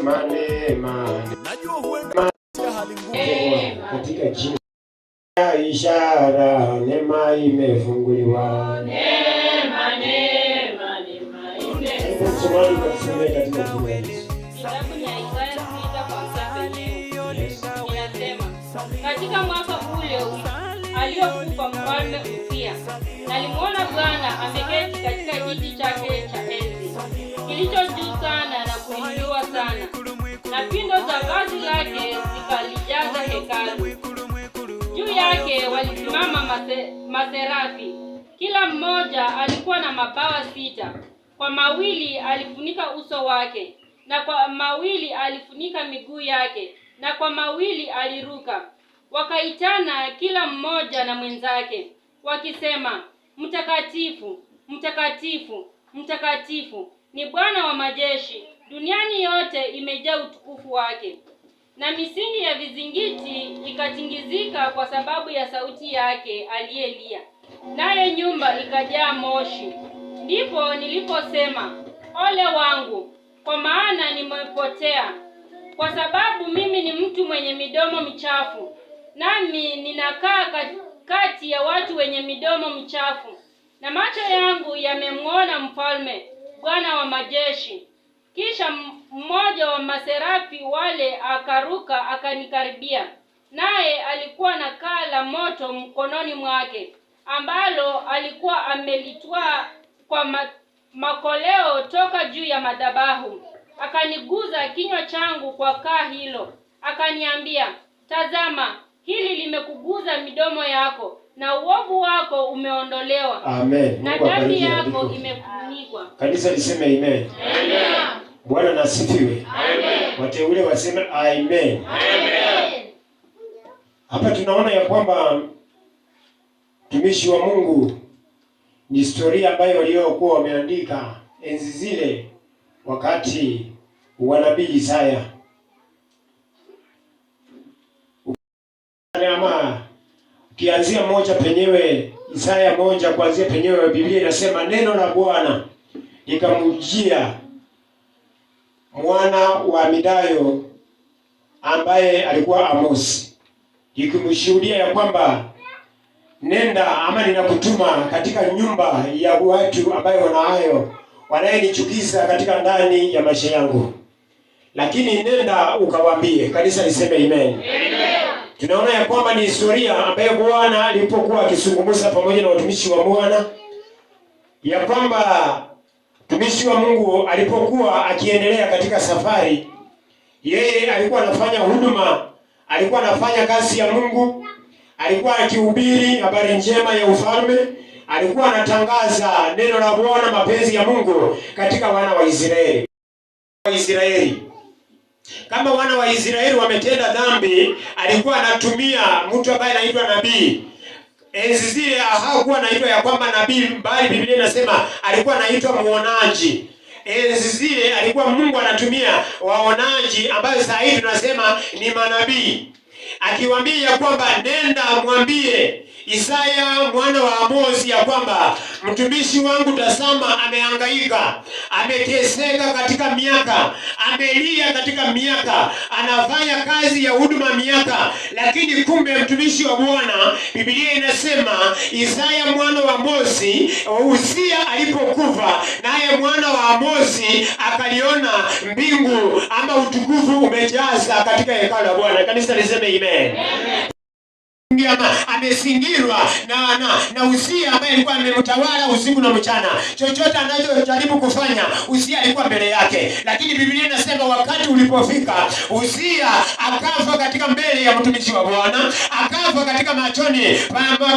Najua huenda hali ngumu katika jina ya ishara, neema imefunguliwa. Neema katika mwaka ule aliokufa mfalme Uzia, nalimuona Bwana ameketi katika kiti chake cha enzi kilicho juu sana na kuinuliwa sana, na pindo za vazi lake zikalijaza hekalu. Juu yake walisimama maserafi, kila mmoja alikuwa na mabawa 6. Kwa mawili alifunika uso wake, na kwa mawili alifunika miguu yake, na kwa mawili aliruka. Wakaitana kila mmoja na mwenzake, wakisema, Mtakatifu, mtakatifu, mtakatifu ni Bwana wa majeshi, duniani yote imejaa utukufu wake. Na misingi ya vizingiti ikatingizika kwa sababu ya sauti yake aliyelia, naye nyumba ikajaa moshi. Ndipo niliposema, ole wangu, kwa maana nimepotea, kwa sababu mimi ni mtu mwenye midomo michafu, nami ninakaa kati ya watu wenye midomo michafu, na macho yangu yamemwona Mfalme, Bwana wa majeshi. Kisha mmoja wa maserafi wale akaruka akanikaribia, naye alikuwa na kaa la moto mkononi mwake, ambalo alikuwa amelitwaa kwa makoleo toka juu ya madhabahu. Akaniguza kinywa changu kwa kaa hilo, akaniambia, tazama, hili limekuguza midomo yako, na uovu wako umeondolewa. Amen. Na dhambi yako imefunikwa. Kanisa liseme amen. Amen. Bwana nasifiwe. Amen. Wateule waseme amen. Amen. Hapa tunaona ya kwamba mtumishi wa Mungu ni historia ambayo waliokuwa wameandika enzi zile wakati wa nabii Isaya. Ama ukianzia moja penyewe, Isaya 1 kuanzia penyewe, Biblia inasema neno la Bwana likamjia mwana wa Amidayo ambaye alikuwa Amosi, ikimshuhudia ya kwamba nenda ama ninakutuma katika nyumba ya watu ambayo wanayenichukiza katika ndani ya maisha yangu, lakini nenda ukawaambie. Kanisa liseme amen. Amen. Tunaona ya kwamba ni historia ambayo Bwana alipokuwa akizungumza pamoja na watumishi wa Bwana, ya kwamba mtumishi wa Mungu alipokuwa akiendelea katika safari, yeye alikuwa anafanya huduma, alikuwa anafanya kazi ya Mungu, alikuwa akihubiri habari njema ya ufalme, alikuwa anatangaza neno la Bwana, mapenzi ya Mungu katika wana wa Israeli. Kama wana wa Israeli wametenda dhambi, alikuwa anatumia mtu ambaye anaitwa nabii. Enzi zile hakuwa anaitwa ya kwamba nabii, bali Biblia inasema alikuwa anaitwa muonaji. Enzi zile alikuwa Mungu anatumia waonaji ambayo sasa hivi tunasema ni manabii, akiwaambia ya kwamba nenda mwambie Isaya mwana wa Amosi ya kwamba mtumishi wangu tazama amehangaika, ameteseka katika miaka, amelia katika miaka, anafanya kazi ya huduma miaka, lakini kumbe mtumishi wa Bwana, Biblia inasema Isaya mwana wa Amosi, Uzia alipokufa, naye mwana wa Amosi akaliona mbingu ama utukufu umejaza katika hekalu la Bwana. Kanisa liseme amen. Amen. Amesingirwa na Uzia ambaye alikuwa amemtawala usiku na mchana. Chochote anachojaribu kufanya, Uzia alikuwa mbele yake. Lakini Biblia inasema wakati ulipofika, Uzia akafa katika mbele ya mtumishi wa Bwana, akafa katika machoni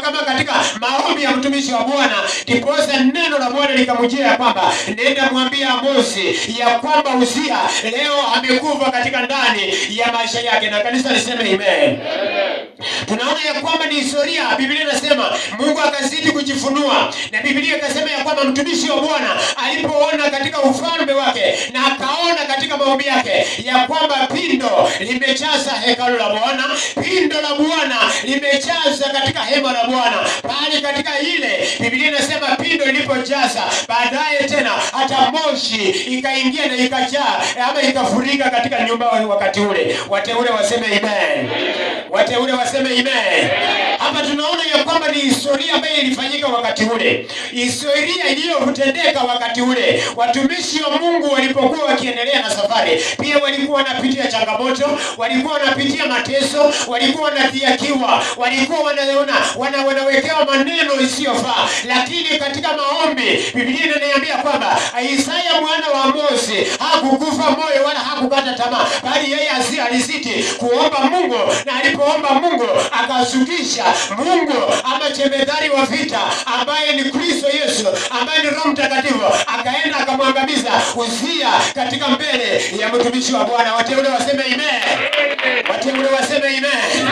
kama katika maombi ya mtumishi wa Bwana. Ndiposa neno la Bwana likamjia ya kwamba nenda mwambie Amosi ya kwamba Uzia leo amekufa katika ndani ya maisha yake. Na kanisa liseme amen. Tunaona ya kwamba ni historia. Biblia inasema Mungu akazidi kujifunua, na Biblia ikasema ya kwamba mtumishi wa Bwana alipoona katika ufalme wake na akaona katika maombi yake ya kwamba pindo limejaza hekalu la Bwana, pindo la Bwana limejaza katika hema la Bwana. Bali katika ile Biblia inasema pindo ilipojaza, baadaye tena hata moshi ikaingia na ikajaa ama ikafurika katika nyumba wakati ule. Wateule waseme amen. Wateule waseme amen. Hapa tunaona ya kwamba ni historia ambayo ilifanyika wakati ule. Historia iliyotendeka wakati ule. Watumishi wa Mungu walipokuwa wakiendelea na safari, pia walikuwa wanapitia changamoto, walikuwa wanapitia mateso, walikuwa wanadhiakiwa, walikuwa wanawekewa maneno isiyofaa. Lakini katika maombi, Biblia inaniambia kwamba Isaya mwana wa Amozi hakukufa moyo wala hakukata tamaa, bali yeye alizidi kuomba Mungu, na alipoomba Mungu akasukisha Mungu ama jemedari wa vita ambaye ni Kristo Yesu, ambaye ni Roho Mtakatifu, akaenda akamwangamiza Uzia katika mbele ya mtumishi wa Bwana. Wateule waseme amen. Wateule waseme amen.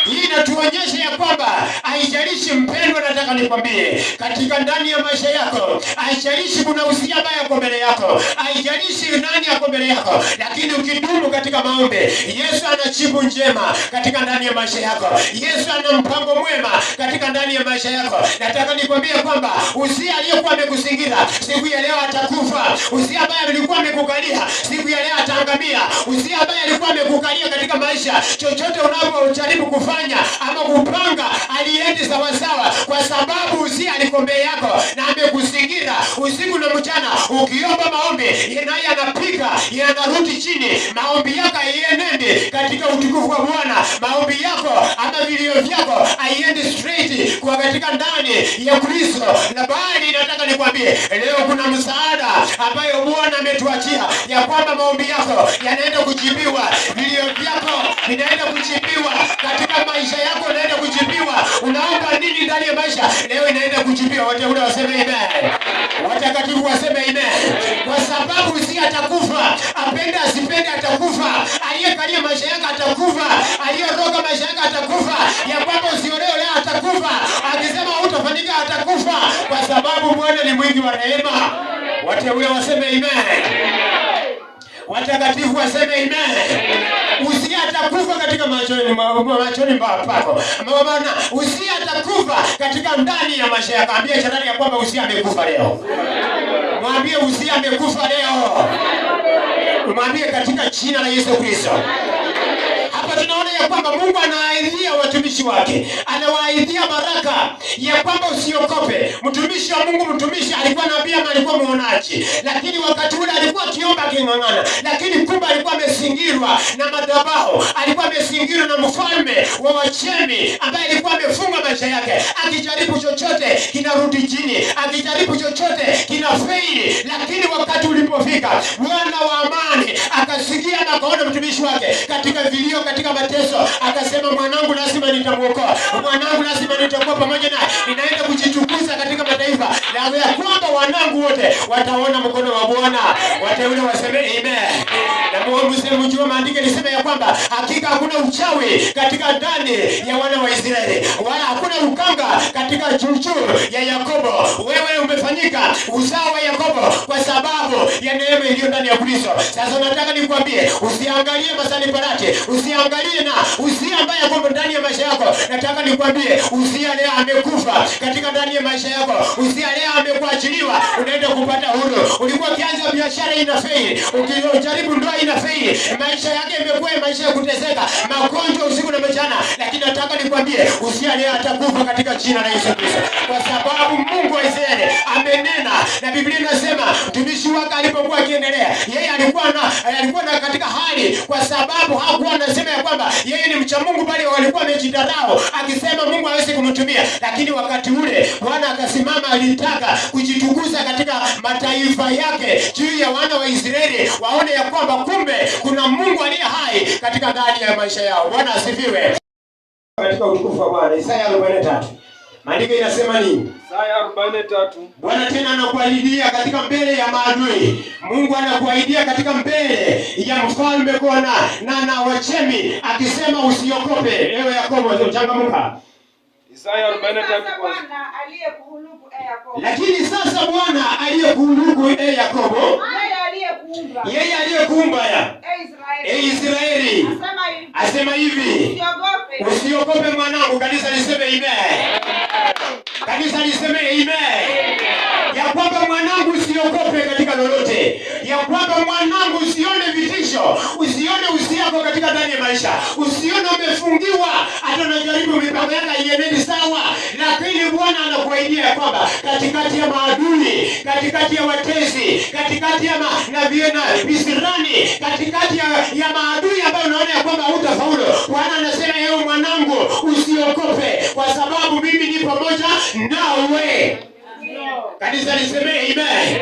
Hii inatuonyesha ya kwamba haijalishi mpendwa, nataka nikwambie, katika ndani ya maisha yako, haijalishi kuna Uzia ambaye yako mbele yako, haijalishi nani yako mbele yako, lakini ukidumu katika maombi, Yesu ana jibu njema katika ndani ya maisha yako. Yesu ana mpango mwema katika ndani ya maisha yako. Nataka nikwambie kwamba Uzia aliyekuwa amekuzingira siku ya leo atakufa. Uzia ambaye alikuwa amekukalia siku ya leo ataangamia. Uzia ambaye alikuwa amekukalia katika maisha, chochote unapojaribu kufanya ama kupanga aliendi sawa sawa, kwa sababu Uzia alikuwa mbele yako na amekuzingira usiku na mchana. Ukiomba maombi, naye anapiga, yanarudi chini. Maombi yako haienende katika utukufu wa Bwana. Maombi yako ama vilio vyako haiendi straight kwa katika ndani ya Kristo. Na bali nataka nikwambie leo kuna msaada ambayo Bwana ametuachia, ya kwamba maombi yako yanaenda kujibiwa, vilio vyako vinaenda kujibiwa, katika maisha yako yanaenda kujibiwa. Unaomba nini ndani ya maisha, leo inaenda kujibiwa. Wateule waseme amen. Watakatifu waseme amen. Kwa sababu si atakufa, apende asipende atakufa. Aliyekalia maisha yako atakufa, aliyeroga maisha yako atakufa. Ya kwamba usiolewe leo atakufa, akisema hutafanikiwa atakufa, kwa sababu Bwana ni mwingi wa rehema. Wateule waseme amen. Watakatifu waseme amen. Uzia atakufa katika machoni pako. Maana Uzia atakufa katika ndani ya maisha yako. Ambia jirani ya kwamba Uzia amekufa leo. Mwambie Uzia amekufa leo. Mwambie katika jina la Yesu Kristo. Hapa tunaona ya kwamba Mungu anaahidia watumishi wake, anawaahidia baraka ya kwamba usiokope. Mtumishi wa Mungu, mtumishi alikuwa nabii ama alikuwa muonaji, lakini wakati ule alikuwa kiomba king'ang'ana, lakini kumbe alikuwa amesingirwa na madhabahu, alikuwa amesingirwa na mfalme wa Wachemi ambaye alikuwa amefunga maisha yake. Akijaribu chochote kinarudi chini, akijaribu chochote kinafeli. Lakini wakati ulipofika, Bwana wa amani akasikia na akaona mtumishi wake katika vilio, katika mateso, akasema mwanangu lazima nitamuokoa, mwanangu lazima nitakuwa pamoja naye, ninaenda kujitukuza katika mataifa, na ya kwamba wanangu wote wataona mkono wa Bwana. Wateule waseme amen. Na Mungu mjua maandiko lisema ya kwamba hakika hakuna uchawi katika ndani ya wana wa Israeli, wala hakuna ukanga katika chuchu ya Yakobo. Wewe umefanyika uzao wa Yakobo kwa sababu ya neema iliyo ndani ya Kristo. Sasa nataka nikwambie, usiangalie masani parati, usiangalie na Uzia ambaye yuko ndani ya maisha yako. Nataka nikwambie, Uzia leo amekufa katika ndani ya maisha yako. Uzia leo amekuachiliwa, unaenda kupata huru. Ulikuwa kianza biashara inafeli, ukijaribu ndoa inafeli, maisha yake imekuwa maisha ya kuteseka, magonjwa usiku na mchana. Lakini nataka nikwambie, Uzia leo atakufa katika jina la Yesu Kristo, kwa sababu Mungu wa Israeli amenena. Na Biblia inasema mtumishi wake alipokuwa akiendelea, yeye alikuwa na katika hali, kwa sababu hakuwa anasema ya kwamba yeye ni mcha Mungu, bali walikuwa wamejidarau, akisema Mungu hawezi kumtumia. Lakini wakati ule Bwana akasimama, alitaka kujitukuza katika mataifa yake juu ya wana wa Israeli, waone ya kwamba kumbe kuna Mungu aliye hai katika ndani ya maisha yao. Bwana asifiwe. Katika utukufu wa Bwana. Isaya 43. Maandiko inasema nini? Isaya 43. Bwana tena anakuahidia katika mbele ya maadui. Mungu anakuahidia katika mbele ya mfalme Kona na Wachemi, akisema usiokope ewe Yakobo, uchangamka. Isaya 43. Lakini sasa Bwana aliyekuhuluku Yakobo, yeye aliyekuumba Israeli, asema hivi, usiogope mwanangu. Kanisa liseme amen. Kanisa liseme amen. Ya kwamba mwanangu usiogope katika yake ya kwamba mwanangu, usione vitisho, usione usiako katika ndani ya maisha, usione umefungiwa, hata unajaribu mipango yako iendelee sawa, lakini Bwana anakuahidia ya kwamba katikati ya maadui, katikati ya watesi, katikati ya visirani, katikati ya maadui ambayo unaona ya kwamba hutafaulu, Bwana anasema ewe mwanangu, usiogope kwa sababu mimi ni pamoja nawe. Kanisa liseme amen.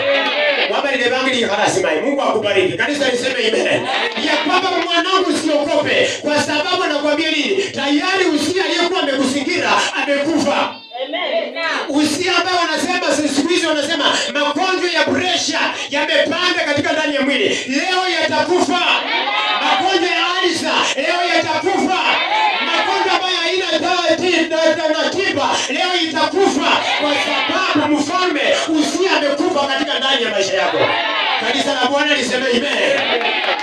Waba ile bangi ni harasima. Mungu akubariki. Kanisa liseme amen. Ya kwamba mwanangu usiogope kwa sababu anakuambia nini? Tayari Usia aliyekuwa amekuzingira amekufa. Amen. Usia ambao wanasema siku hizi wanasema magonjwa ya pressure yamepanda katika ndani ya mwili. Leo yatakufa. Magonjwa ya alisa leo yatakufa. Magonjwa ambayo haina dawa na tiba leo itakufa kwa sababu mfalme Usia amekufa katika ndani ya maisha yako. Kanisa la Bwana liseme amen.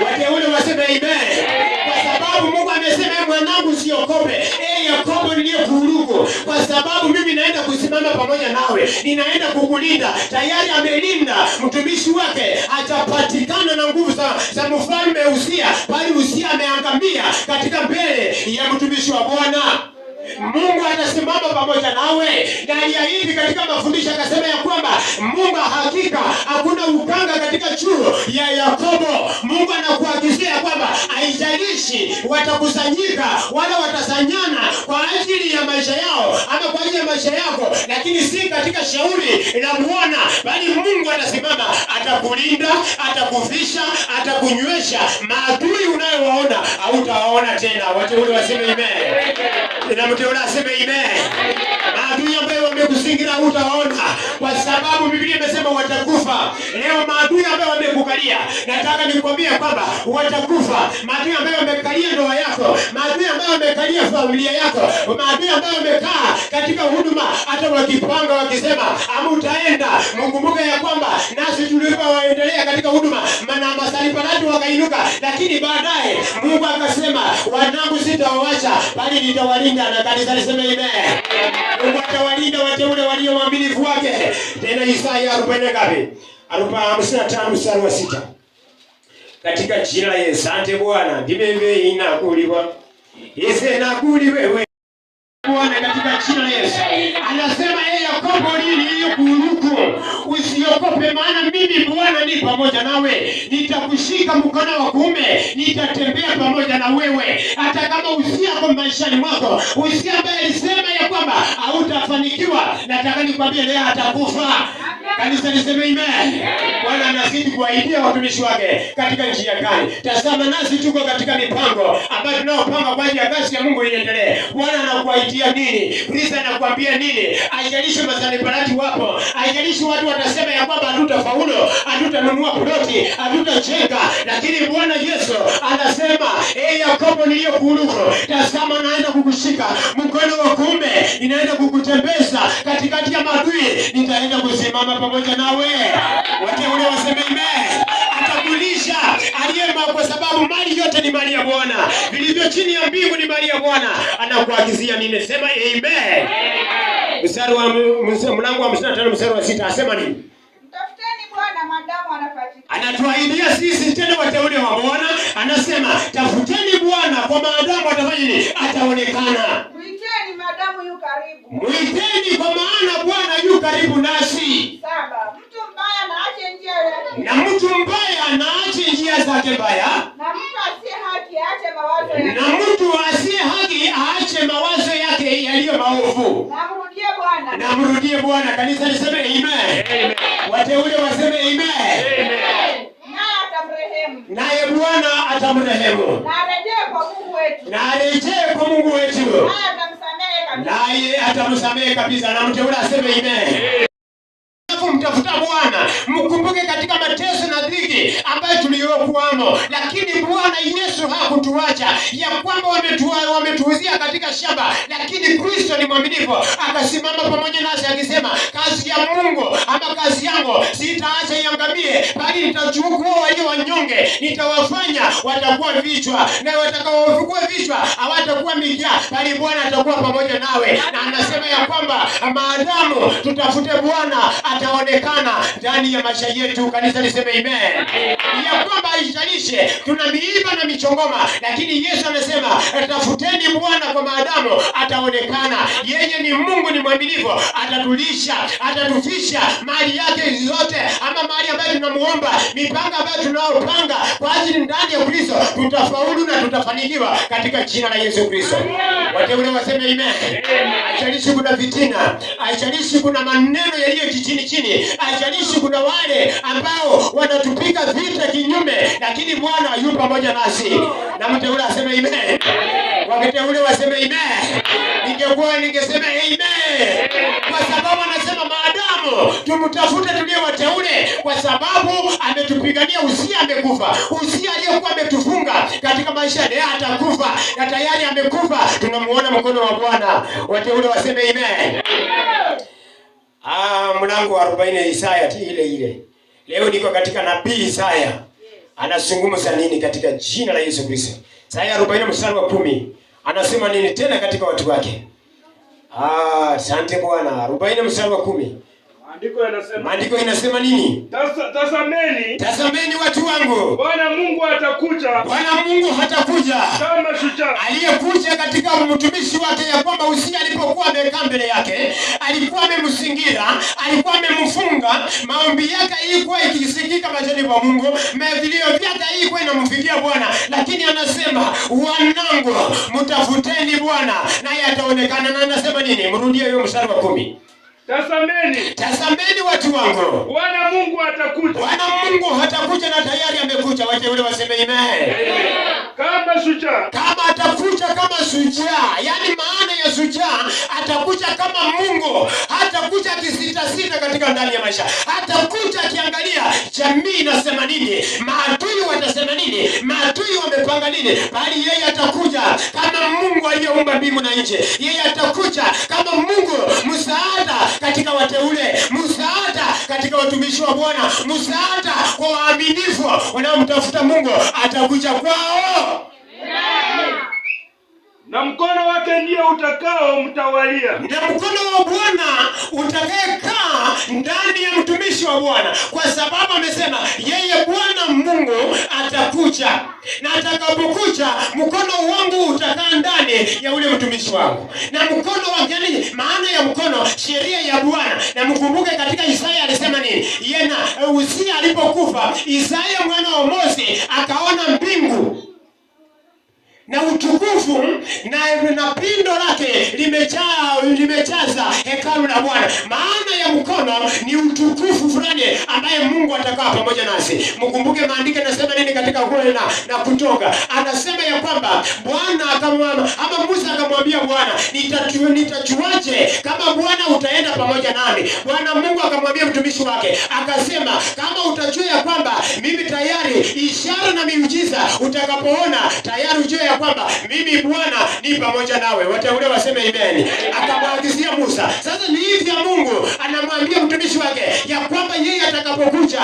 Wateule waseme amen. Kwa sababu Mungu amesema mwanangu usiogope. Yakobo niliyekuruku kwa sababu mimi naenda kusimama pamoja nawe. Ninaenda kukulinda. Tayari amelinda mtumishi wake, atapatikana na nguvu za mfalme Usia, bali Usia ameangamia katika mbele ya mtumishi wa Bwana. Mungu atasimama pamoja nawe. Na aliahidi katika mafundisho akasema ya kwamba Mungu hakika hakuna ukanga katika chuo ya Yakobo. Mungu anakuhakikishia kwamba haijalishi watakusanyika wala watasanyana kwa ajili ya maisha yao ama kwa ajili ya maisha yako, lakini si katika shauri la Bwana, bali Mungu atasimama, atakulinda, atakuvisha, atakunywesha. Maadui unayowaona hautawaona tena. Watu waseme amen. Na mtu unasema amen. Maadui ambao wamekuzingira hutaona kwa sababu Biblia imesema watakufa. Leo maadui ambao wamekukalia, nataka nikwambie kwamba watakufa. Maadui ambao wamekalia ndoa yako, maadui ambao wamekalia familia yako, maadui ambao wamekaa katika huduma, hata wakipanga wakisema hamutaenda. Mkumbuke ya kwamba nasi tulipoendelea katika huduma maana masalipanatu wakainuka, lakini baadaye Mungu akasema wanangu sitawaacha bali nitawalinda. Na kanisa liseme amen. Mungu atawalinda wateule walio waaminifu wake. Tena Isaya 40 ngapi? 55 mstari wa 6. Katika jina la Yesu. Asante Bwana. Ndimebe inakuliwa. Ise nakuli wewe. Bwana katika jina la Yesu. Anasema Yakobo niliyekuruku usiogope, maana mimi Bwana ni pamoja nawe. Nitakushika mkono wa kuume, nitatembea pamoja na wewe. Hata kama Usia kwa maishani mwako, Usia ambaye alisema ya kwamba hautafanikiwa, nataka nikwambie leo atakufa. Kanisa liseme amen. Bwana anazidi kuahidia watumishi wake katika njia gani? Tazama nasi tuko katika mipango ambayo tunaopanga kwa ajili ya kazi ya Mungu iendelee. Bwana anakuahidia nini? Kristo anakuambia nini? Haijalishi masaliparati wapo, haijalishi watu watasema ya kwamba hatutafaulu, hatutanunua ploti, hatutajenga, lakini Bwana Yesu anasema Yakobo niliyekuruku, tazama naenda kukushika mkono wa kuume, ninaenda kukutembeza katikati ya maadui, nitaenda kusimama pamoja nawe. Wateule waseme amen. Atakulisha aliyema kwa sababu mali yote ni mali ya Bwana. Vilivyo chini ya mbingu ni mali ya Bwana. Anakuagizia nini? Sema amen. Mstari wa mlango wa 55 mstari wa 6 asema nini? Mtafuteni Bwana maadamu anapatikana. Anatuahidia sisi tena wateule wa Bwana, anasema tafuteni Bwana kwa maadamu atafanya nini? Ataonekana. Mwiteni maadamu yu karibu. Mwiteni kwa maana Bwana yu karibu nasi. 7. Mtu mbaya na aache njia yake. Na mtu mbaya na aache njia zake mbaya. Na mtu asiye haki aache mawazo yake. Na mtu asiye haki aache mawazo yake yaliyo maovu. Na mrudie Bwana. Na mrudie Bwana. Kanisa liseme amen. Amen. Wateule waseme amen. Amen. Naye atamrehemu. Naye Bwana atamrehemu. Na arejee kwa Mungu wetu. Na arejee kwa Mungu wetu. Naye atamsamehe kabisa. Naye atamsamehe kabisa. Na mteule aseme amen. Mtafuta Bwana, mkumbuke katika mateso na dhiki mauti ambayo tuliyokuwamo, lakini Bwana Yesu hakutuacha, ya kwamba wametuuzia katika shamba, lakini Kristo ni mwaminifu, akasimama pamoja nasi akisema, kazi ya Mungu ama kazi yangu sitaacha iangamie, bali nitachukua walio wanyonge, nitawafanya watakuwa vichwa, na watakaokuwa vichwa hawatakuwa mikia, bali Bwana atakuwa pamoja nawe. Na anasema ya kwamba maadamu tutafute Bwana ataonekana ndani ya maisha yetu. Kanisa liseme amen. Ya kwamba haijalishe tuna miiba na michongoma, lakini Yesu anasema tafuteni Bwana kwa maadamu ataonekana. Yeye ni Mungu, ni mwaminifu, atatulisha, atatufisha mali yake zote, ama mali ambayo tunamuomba, mipango ambayo tunaopanga kwa ajili ndani ya Kristo, tutafaulu na tutafanikiwa katika jina la Yesu Kristo. Wateule waseme amen. Haijalishi kuna fitina, haijalishi kuna maneno yaliyo chini, haijalishi kuna wale ambao wanatupiga vita kinyume, lakini Bwana yupo pamoja nasi. Na mteule aseme amen. Wateule waseme amen. Ningesema amen. Kwa sababu anasema maadamu tumtafute tulio wateule, kwa sababu ametupigania. Usia amekufa, Usia aliyekuwa ametufunga katika maisha yake atakufa, na tayari amekufa, tunamuona mkono wa Bwana. Wateule waseme amen. Mlango wa 40 Isaya ile. Leo niko katika nabii Isaya. Anazungumza nini katika jina la Yesu Kristo? Isaya 40 mstari wa 10. Anasema nini tena katika watu wake? Asante Bwana. 40 mstari wa 10. Maandiko inasema nini? Tazameni watu wangu, Bwana Mungu atakuja. Bwana Mungu hatakuja kama shujaa. Aliyekuja katika mtumishi wake, ya kwamba Usia alipokuwa amekaa mbele yake, alikuwa amemsingira, alikuwa amemfunga, maombi yake ilikuwa ikisikika machoni pa Mungu, vilio vyake ilikuwa inamfikia Bwana, lakini anasema wanangu, mtafuteni Bwana naye ataonekana. Na anasema nini? Mrudie hiyo mstari wa 10. Tazameni watu wangu, Bwana Mungu atakuja. Bwana Mungu hatakuja, na tayari amekuja. Wateule waseme amen. Kama shujaa. Kama atakuja kama shujaa, yani maana ya shujaa, atakuja kama Mungu, hatakuja kisita katika ndani ya maisha, hatakuja akiangalia jamii inasema nini, maadui watasema nini, maadui wamepanga nini, bali yeye atakuja kama Mungu aliyeumba mbingu na nchi. Yeye atakuja kama Mungu, msaada katika wateule, msaada katika watumishi wa Bwana, msaada kwa waaminifu wanaomtafuta Mungu. Atakuja kwao. Na mkono wake ndio utakao mtawalia. Na mkono wa Bwana utakayekaa ndani ya mtumishi wa Bwana, kwa sababu amesema yeye Bwana Mungu atakuja, na atakapokuja mkono wangu utakaa ndani ya ule mtumishi wangu. Na mkono wa yani, maana ya mkono, sheria ya Bwana. Na mkumbuke katika Isaya alisema nini? Yena Usia alipokufa, Isaya mwana wa Amozi akaona mbingu na utukufu na pindo lake limejaza hekalu la Bwana. Maana ya mkono ni utukufu fulani ambaye Mungu atakaa pamoja nasi. Mkumbuke maandiko yanasema nini katika Kutoka na Kutoka? Anasema ya kwamba Bwana ama Musa akamwambia Bwana, nitajuaje kama Bwana utaenda pamoja nami? Bwana Mungu akamwambia mtumishi wake, akasema kama utajua ya kwamba mimi tayari ishara na miujiza utakapoona, tayari ujue ya kwamba mimi Bwana ni pamoja nawe. Wateule waseme amen. Akamwagizia Musa. Sasa ni hivi ya Mungu anamwambia mtumishi wake ya kwamba yeye atakapokuja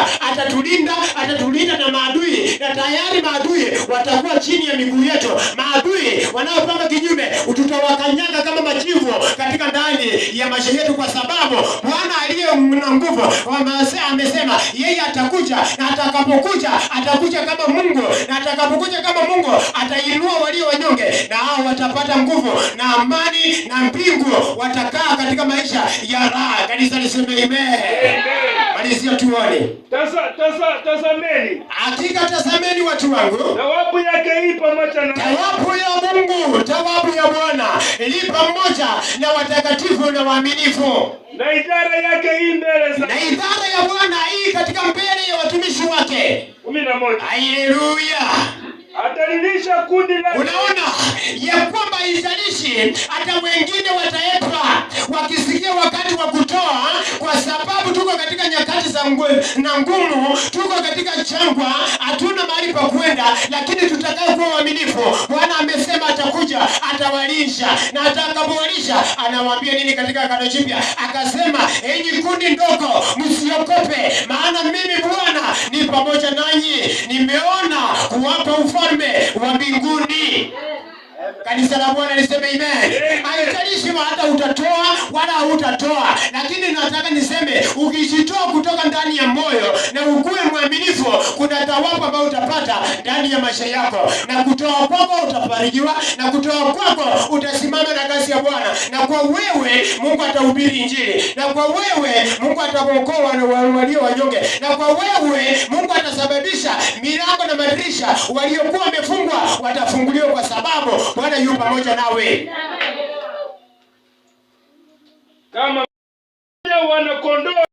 atatulinda na maadui, na tayari maadui watakuwa chini ya miguu yetu. Maadui wanaopanga kinyume tutawakanyaga kama majivu katika ndani ya maisha yetu, kwa sababu Bwana aliye na nguvu amesema yeye atakuja, na atakapokuja atakuja kama Mungu, na atakapokuja kama Mungu atainua walio wanyonge, na hao watapata nguvu na amani, na mbingu watakaa katika maisha ya raha. Kanisa liseme amen. Malizia tuone. Tazameni. Hakika tazameni watu wangu. Thawabu yake ipo pamoja na thawabu ya Mungu, thawabu ya Bwana ilipo pamoja na watakatifu na waaminifu. Na idara yake hii mbele za. Na idara ya Bwana hii katika mbele ya watumishi wake. 11. Haleluya. Atalilisha kundi la. Unaona ya kwamba izalishi hata wengine wataepa wakisikia wakati wa kutoa, kwa sababu tuko katika nyakati za ngumu, tuko katika jangwa, hatuna mahali pa kwenda, lakini tutakaye kuwa waaminifu, Bwana amesema atakuja, atawalisha, na atakapowalisha anawaambia nini katika Agano Jipya? Akasema, enyi kundi ndogo, msiogope, maana mimi Bwana ni pamoja nanyi, nimeona kuwapa ufalme wa mbinguni. Kanisa la Bwana liseme amen. Haijalishi hata utatoa wala hutatoa, lakini nataka niseme ukijitoa kutoka ndani ya moyo na ukuwe mwaminifu, kuna thawabu ambayo utapata ndani ya maisha yako, na kutoa kwako utafarijiwa, na kutoa kwako utasimama na kazi ya Bwana, na kwa wewe Mungu atahubiri injili, na kwa wewe Mungu atakuokoa na walio wanyonge, na kwa wewe Mungu atasababisha milango na madirisha waliokuwa wamefungwa watafunguliwa, kwa sababu Bwana yu pamoja nawe. Kama wana kondoo